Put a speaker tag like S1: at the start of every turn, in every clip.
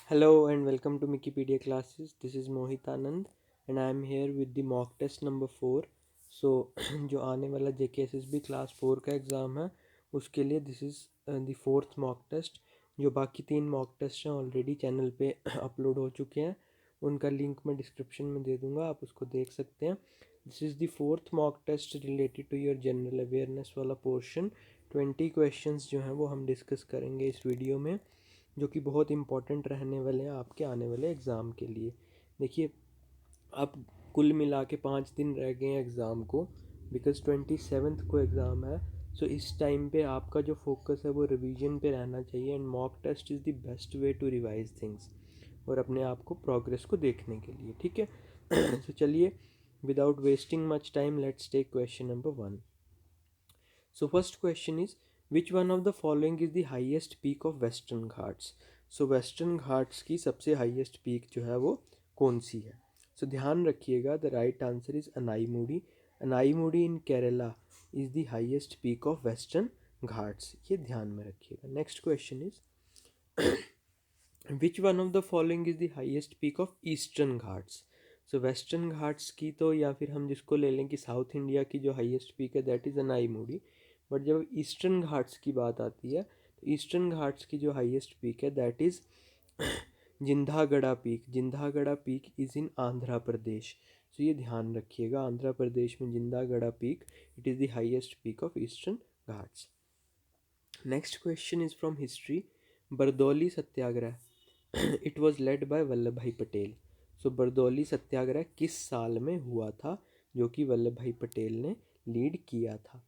S1: Hello and welcome to Wikipedia classes. This is Mohit Anand and I am here with the mock test number 4. So जो आने वाला JKSSB class 4 का exam है उसके लिए this is the fourth mock test. जो बाकी 3 mock test हैं ऑलरेडी चैनल पे अपलोड हो चुके हैं, उनका लिंक मैं डिस्क्रिप्शन में दे दूँगा, आप उसको देख सकते हैं। This is the fourth mock test related to your general awareness वाला पोर्शन। 20 क्वेश्चंस जो हैं वो हम डिस्कस करेंगे इस वीडियो में, जो कि बहुत इंपॉर्टेंट रहने वाले हैं आपके आने वाले एग्ज़ाम के लिए। देखिए, अब कुल मिला के 5 दिन रह गए हैं एग्ज़ाम को, बिकॉज़ 27th को एग्ज़ाम है। सो इस टाइम पे आपका जो फोकस है वो रिवीजन पे रहना चाहिए and mock test is the best way to revise things और अपने आप को प्रोग्रेस को देखने के लिए, ठीक है। सो चलिए, without wasting much time let's take question number 1। So first question is, which one of the following is the highest peak of Western Ghats? So Western Ghats की सबसे highest peak जो है वो कौन सी है? So ध्यान रखिएगा, the right answer is Anaimudi. Anaimudi in Kerala is the highest peak of Western Ghats. ये ध्यान में रखिएगा. Next question is, which one of the following is the highest peak of eastern Ghats? So western Ghats की तो, या फिर हम जिसको ले लें कि साउथ इंडिया की जो हाइएस्ट पीक है दैट इज़ अनाईमुड़ी। बट जब ईस्टर्न घाट्स की बात आती है तो ईस्टर्न घाट्स की जो हाइएस्ट पीक है that is Jindhagada peak. Jindhagada peak is in Andhra Pradesh. So ये ध्यान रखिएगा, आंध्र प्रदेश में Jindhagada peak, it is the highest peak of eastern Ghats. Next question is from history. Bardoli Satyagraha it was led by Vallabh Bhai Patel. सो बरदौली सत्याग्रह किस साल में हुआ था, जो कि वल्लभ भाई पटेल ने लीड किया था?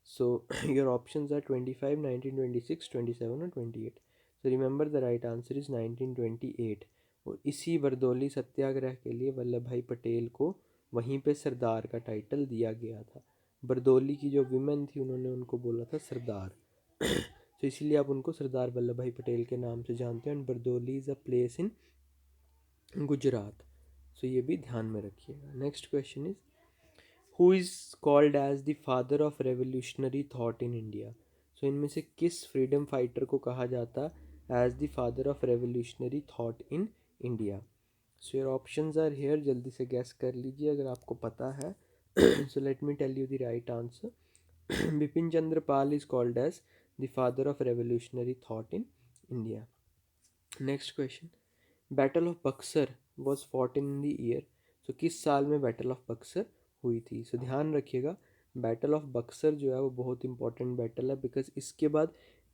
S1: सो योर ऑप्शंस आर 25, 1926, 27 और 28। सो remember the right answer is 1928। और इसी बरदौली सत्याग्रह के लिए वल्लभ भाई पटेल को वहीं पे सरदार का टाइटल दिया गया था। बरदौली की जो विमेन थी उन्होंने उनको बोला था सरदार। तो इसीलिए आप उनको सरदार वल्लभ भाई पटेल के नाम से जानते हैं। And Bardoli is a place in Gujarat. So ये भी ध्यान में रखिएगा। Next question is, who is called as the father of revolutionary thought in India? So इनमें से किस फ्रीडम फाइटर को कहा जाता है as the father of revolutionary thought in India? So your options are here, जल्दी से गैस कर लीजिए अगर आपको पता है। So let me tell you the right answer. Bipin Chandra Pal is called as the father of revolutionary thought in India. Next question, battle of Buxar was fought in the year. So किस साल में बैटल ऑफ बक्सर हुई थी? सो ध्यान रखिएगा, बैटल ऑफ बक्सर जो है वो बहुत इंपॉर्टेंट बैटल है, बिकॉज इसके बाद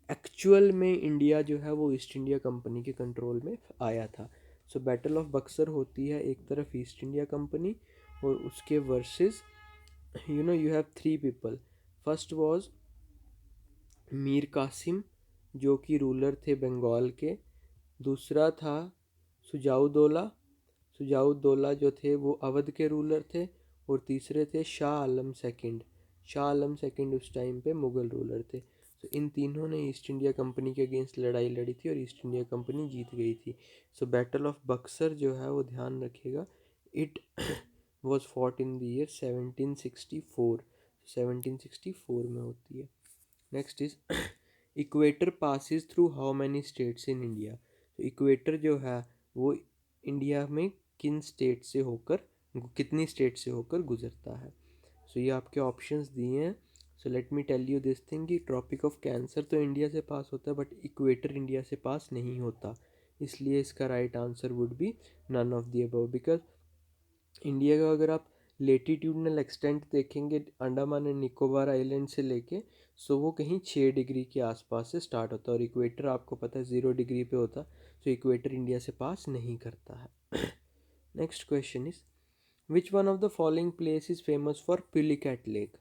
S1: एक्चुअल में इंडिया जो है वो ईस्ट इंडिया कंपनी के कंट्रोल में आया था। सो बैटल ऑफ बक्सर होती है एक तरफ ईस्ट इंडिया कंपनी और उसके versus you have 3 people. First was Mir Qasim, जो कि रूलर थे बंगाल के। दूसरा था सुजाउद्दौला। सुजाउद्दौला जो थे वो अवध के रूलर थे। और तीसरे थे शाह आलम सेकंड। शाह आलम सेकंड उस टाइम पे मुग़ल रूलर थे। सो इन तीनों ने ईस्ट इंडिया कंपनी के अगेंस्ट लड़ाई लड़ी थी और ईस्ट इंडिया कंपनी जीत गई थी। सो बैटल ऑफ बक्सर जो है वो ध्यान रखिएगा, it was fought in the year 1764। 1764 में होती है। Next is, equator passes through how many states in India? तो इक्वेटर जो है वो इंडिया में किन स्टेट से होकर, कितनी स्टेट से होकर गुजरता है? सो ये आपके ऑप्शंस दिए हैं। So let me tell you this thing कि ट्रॉपिक ऑफ कैंसर तो इंडिया से पास होता है बट इक्वेटर इंडिया से पास नहीं होता। इसलिए इसका right answer would be none of the above, because India का अगर आप लेटीट्यूडनल एक्सटेंट देखेंगे अंडमान एंड निकोबार आइलैंड से लेके, सो वो कहीं 6 डिग्री के आसपास से स्टार्ट होता है और इक्वेटर आपको पता है 0 डिग्री पे होता है। सो इक्वेटर इंडिया से पास नहीं करता है। Next question is, which one of the following place is famous for Pulicat lake?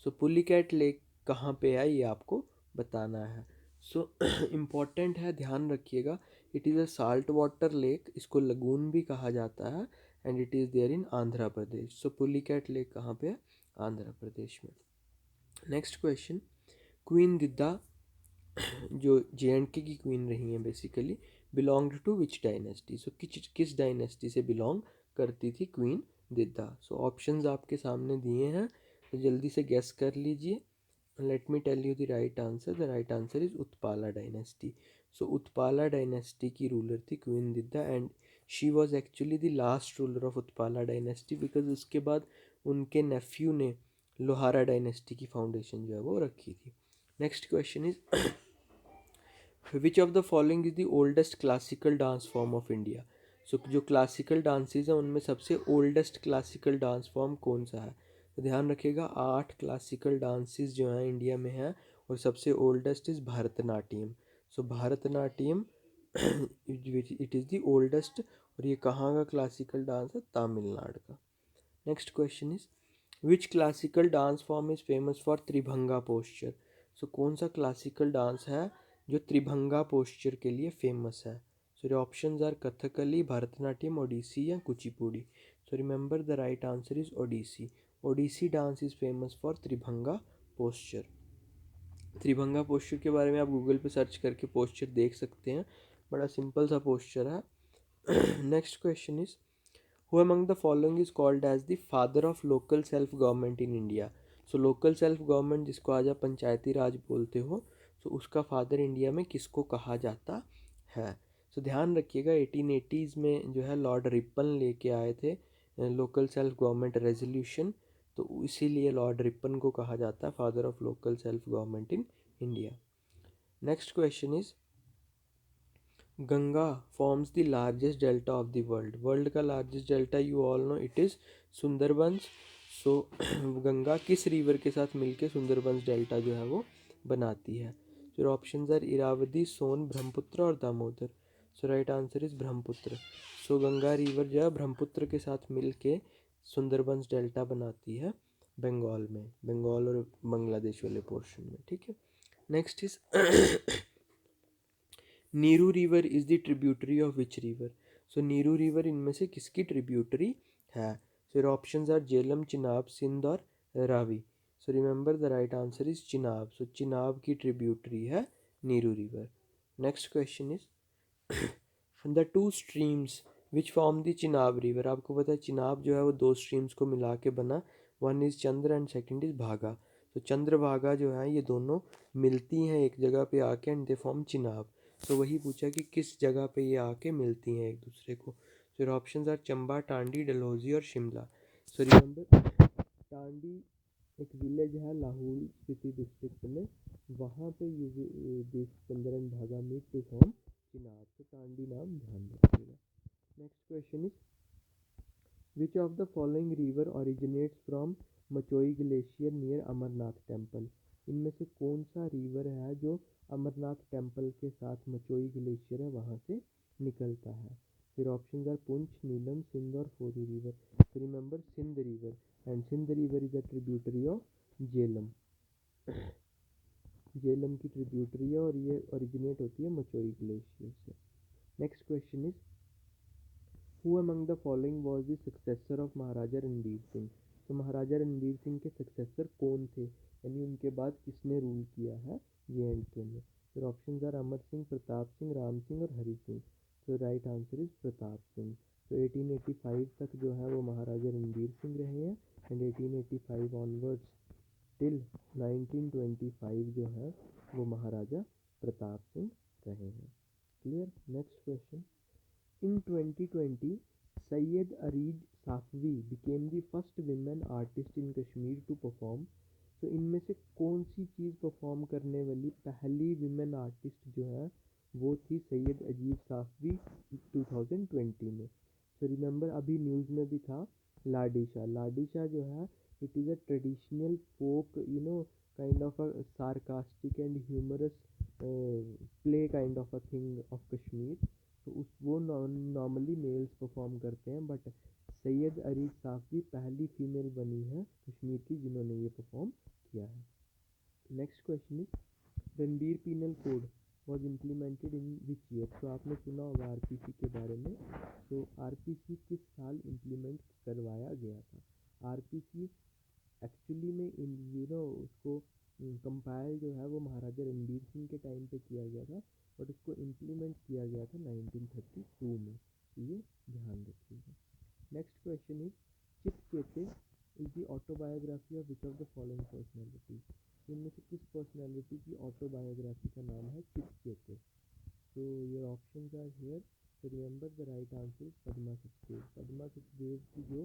S1: So Pulicat lake कहाँ पे है ये आपको बताना है। सो इम्पॉर्टेंट है, ध्यान रखिएगा। It is a salt water lake, इसको लगून भी कहा जाता है and it is there in Andhra Pradesh. So Pulicat lake कहाँ पे है? आंध्र प्रदेश में। नेक्स्ट क्वेश्चन, क्वीन दिद्दा जो JNK की क्वीन रही हैं basically, belonged to which dynasty? So किस डायनेस्टी से बिलोंग करती थी क्वीन दिद्दा? सो ऑप्शंस आपके सामने दिए हैं, तो जल्दी से गेस कर लीजिए। Let me tell you the right answer. The right answer is Utpala dynasty. So Utpala dynasty की रूलर थी queen Didda, and she was actually the last ruler of Utpala dynasty, because उसके बाद उनके नेफ्यू ने लोहारा डायनेस्टी की फाउंडेशन जो है वो रखी थी। Next question is which of the following is the oldest classical dance form of India. So जो क्लासिकल डांसेज हैं उनमें सबसे ओल्डेस्ट क्लासिकल डांस फॉर्म कौन सा है। तो ध्यान रखिएगा 8 क्लासिकल डांसेस जो हैं इंडिया में हैं, और सबसे oldest is Bharatanatyam. So Bharatanatyam it is the oldest, और ये कहाँ का क्लासिकल डांस है, तमिलनाडु का। Next question is which classical dance form is famous for Tribhanga posture. So कौन सा क्लासिकल डांस है जो त्रिभंगा पोस्चर के लिए फेमस है। So options are Kathakali, Bharatanatyam, Odissi या Kuchipudi. So remember the right answer is Odissi. Odissi dance is famous for Tribhanga posture. Tribhanga posture के बारे में आप गूगल पे सर्च करके पोस्चर देख सकते हैं, बड़ा सिंपल सा पोस्चर है। Next question is who among the following is called as the father of local self government in India. So local self government जिसको आज आप पंचायती राज बोलते हो, तो उसका फादर इंडिया में किसको कहा जाता है। सो ध्यान रखिएगा 1880s में जो है लॉर्ड रिपन लेके आए थे लोकल सेल्फ गवर्नमेंट रेजोल्यूशन, तो इसीलिए लॉर्ड रिपन को कहा जाता है father of local self government in India. Next question is Ganga forms the largest delta of the world. World का largest delta you all know it is Sundarbans. So Ganga किस river के साथ मिलके सुंदरबंस डेल्टा जो है वो बनाती है। फिर ऑप्शंस आर इरावदी, सोन, ब्रह्मपुत्र और Damodar. So right answer is Brahmaputra. So Ganga river जो है ब्रह्मपुत्र के साथ मिलके सुंदरबंस डेल्टा बनाती है बंगाल में, बंगाल और बांग्लादेश वाले पोर्शन में, ठीक है। Next is Neeru river is the tributary of which river. So Neeru river इनमें से किसकी ट्रिब्यूटरी है। फिर ऑप्शंस आर झेलम, चिनाब, सिंध और Ravi. So remember the right answer is Chenab. So Chenab की ट्रिब्यूटरी है Neeru river. Next question is the two streams which form the Chenab river. आपको पता है चिनाब जो है वो 2 स्ट्रीम्स को मिला के बना, one is Chandra and second is भागा। तो चंद्र भागा जो है ये दोनों मिलती हैं एक जगह पे आके एंड दे फॉर्म चिनाब। तो वही पूछा कि किस जगह पे ये आके मिलती हैं एक दूसरे को। फिर ऑप्शंस आर चंबा, टांडी, डलहौजी और शिमला। सो रिमेंबर टांडी एक विलेज है लाहौल स्पीति डिस्ट्रिक्ट में, वहाँ पे this Chandra and Bhaga meet to form Chenab. तो टांडी नाम ध्यान रखिएगा। Next question is which of the following river originates from Machoi glacier near Amarnath temple. इनमें से कौन सा रिवर है जो अमरनाथ टेम्पल के साथ मचोई ग्लेशियर है वहाँ से निकलता है। फिर ऑप्शन आर पुंछ, नीलम, सिंध और फोरी रिवर। तो remember Sindh river, and Sindh river is a tributary of Jhelum. Jhelum की ट्रिब्यूटरी है और ये ओरिजिनेट होती है मचोई ग्लेशियर से। Next question is who among the following was the successor of Maharaja Ranbir Singh. तो महाराजा रणबीर सिंह के सक्सेसर कौन थे, यानी उनके बाद किसने रूल किया है J&K में। फिर ऑप्शंस आर अमर सिंह, प्रताप सिंह, राम सिंह और हरि सिंह। तो right answer is Pratap Singh. तो 1885 तक जो है वो महाराजा रणबीर सिंह रहे हैं, एंड 1885 ऑनवर्ड्स टिल 1925 जो है वो महाराजा प्रताप सिंह रहे हैं। Clear. Next question In 2020, Syed Areej Safwi became the first women artist in Kashmir to perform. तो इनमें से कौन सी चीज़ परफॉर्म करने वाली पहली विमेन आर्टिस्ट जो है वो थी सैयद अजीज साफवी 2020 में। तो रिमेंबर अभी न्यूज़ में भी था लाडीशा। लाडीशा जो है it is a traditional folk kind of a sarcastic and humorous play kind of a thing of Kashmir. तो वो नॉर्मली मेल्स परफॉर्म करते हैं, बट सैयद अरीज साफवी पहली फीमेल बनी है कश्मीर की जिन्होंने ये परफॉर्म किया है। Next question is Ranbir penal code was implemented in which year. तो आपने सुना होगा आरपीसी के बारे में। तो आरपीसी किस साल इम्प्लीमेंट करवाया गया था। आरपीसी एक्चुअली में उसको कंपाइल जो है वो महाराजा रणबीर सिंह के टाइम पे किया गया था, बट उसको इम्प्लीमेंट किया गया था 1932 में। तो ये ध्यान रखिएगा। नेक्स्ट क्वेश्चन इज चित चेते is the autobiography of which of the following personality. इनमें से किस पर्सनैलिटी की ऑटोबायोग्राफी का नाम है चित चेते। So your options are here. So remember the right answer is Padma Suchdev. Padma Suchdev की जो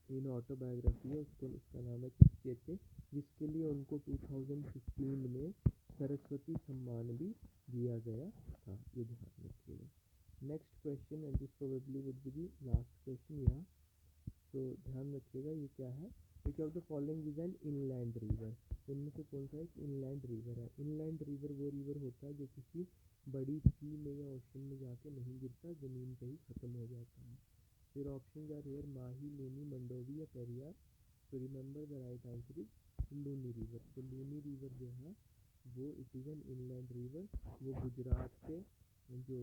S1: इन ऑटोबायोग्राफी है उसका नाम है चेचे, जिसके लिए उनको 2015 में सरस्वती सम्मान भी दिया गया था, ये ध्यान रखिएगा। Next question and this probably would be the last question यहाँ, तो ध्यान रखिएगा ये क्या है। विच of the following is an inland river, इनमें से कौन सा एक इनलैंड रिवर है। इनलैंड रिवर वो रिवर होता है जो किसी बड़ी सी में या ओशन में जाके नहीं गिरता, ज़मीन पे ही ख़त्म हो जाता है। फिर option are here Mahi, Luni, Mandovi या पेरियार। तो remember the right answer is Luni river. तो लूनी रिवर जो है वो it is an inland river, वो गुजरात के जो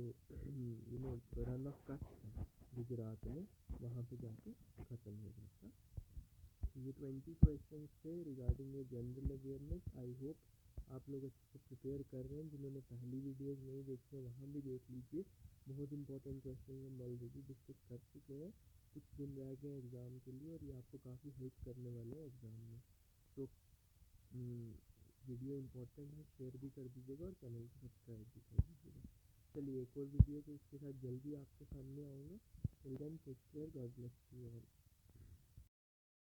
S1: रन ऑफ कच्छ है गुजरात में, वहाँ पे जाके ख़त्म हो जाता। ये 20 क्वेश्चन थे रिगार्डिंग ये जनरल अवेयरनेस। आई होप आप लोग अच्छे से प्रिपेयर कर रहे हैं। जिन्होंने पहली वीडियोस नहीं देखी है वहाँ भी देख लीजिए, बहुत इंपॉर्टेंट क्वेश्चन हम ऑलरेडी डिस्कस कर चुके हैं। कुछ दिन रह गए एग्ज़ाम के लिए और ये आपको काफ़ी हेल्प करने वाले हैं एग्ज़ाम में। तो वीडियो इंपॉर्टेंट है, शेयर भी कर दीजिएगा और चैनल को सब्सक्राइब भी कर दीजिएगा। चलिए एक और वीडियो के इसके साथ जल्दी आपके सामने आऊँगा। Till then take care, God bless you all.